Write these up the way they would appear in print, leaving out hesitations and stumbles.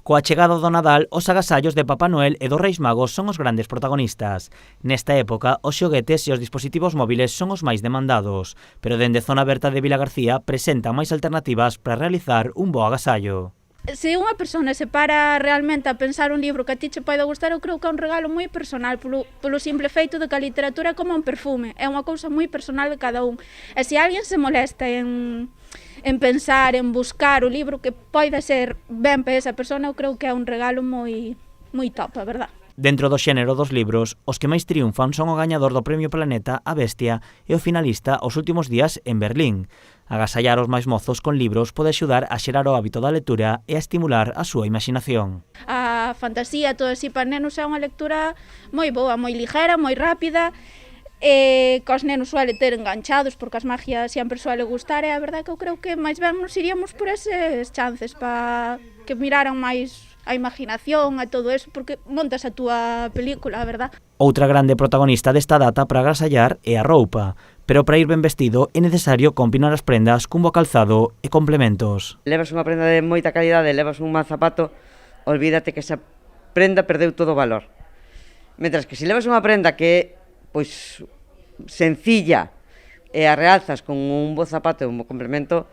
Coa chegada do Nadal, os agasallos de Papá Noel e dos Reis Magos son os grandes protagonistas. Nesta época, os xoguetes e os dispositivos móviles son os máis demandados, pero dende Zona Aberta de Vilagarcía presentan máis alternativas para realizar un bo agasallo. Se unha persona se para realmente a pensar un libro que a ti che pode gustar, eu creo que é un regalo moi personal polo simple feito de que a literatura é como un perfume, é unha cousa moi personal de cada un. E se alguén se molesta en pensar, en buscar o libro que poida ser ben para esa persona, eu creo que é un regalo moi top, a verdad. Dentro do xénero dos libros, os que máis triunfan son o gañador do Premio Planeta, A Bestia, e o finalista os últimos días en Berlín. Agasallar os máis mozos con libros pode axudar a xerar o hábito da lectura e a estimular a súa imaginación. A fantasía, todo así para nenos é unha lectura moi boa, moi ligera, moi rápida, e que os nenos suele ter enganchados porque as magias sempre suele gustar, e a verdade que eu creo que máis ben nos iríamos por eses chances para que miraran máis a imaginación, a todo eso, porque montas a túa película, a verdad. Outra grande protagonista desta data para agasallar é a roupa, pero para ir ben vestido é necesario combinar as prendas cun bo calzado e complementos. Levas unha prenda de moita calidade, levas un mal zapato, olvídate que esa prenda perdeu todo o valor. Mentras que se levas unha prenda que pois sencilla e a realzas con un bo zapato e un bo complemento,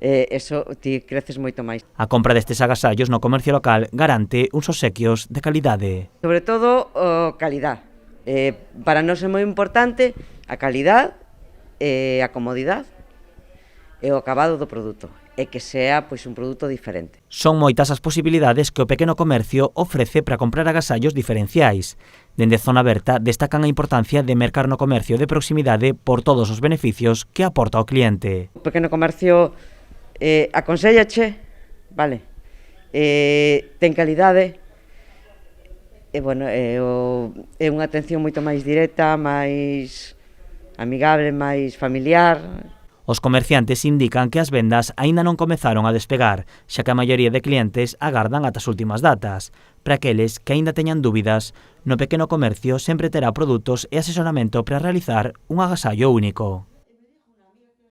eso ti creces moito máis. A compra destes agasallos no comercio local garante uns obsequios de calidade. Sobre todo, calidad. Para nós é moi importante a calidad, a comodidade e o acabado do produto, e que sea pois un produto diferente. Son moitas as posibilidades que o pequeno comercio ofrece para comprar agasallos diferenciais. Dende Zona Aberta destacan a importancia de mercar no comercio de proximidade por todos os beneficios que aporta ao cliente. O pequeno comercio aconséllache, vale, ten calidade, e bueno, é unha atención moito máis directa, máis amigable, máis familiar. Os comerciantes indican que as vendas aínda non comezaron a despegar, xa que a maioría de clientes agardan ata as últimas datas. Para aqueles que aínda teñan dúbidas, no pequeno comercio sempre terá produtos e asesoramento para realizar un agasallo único.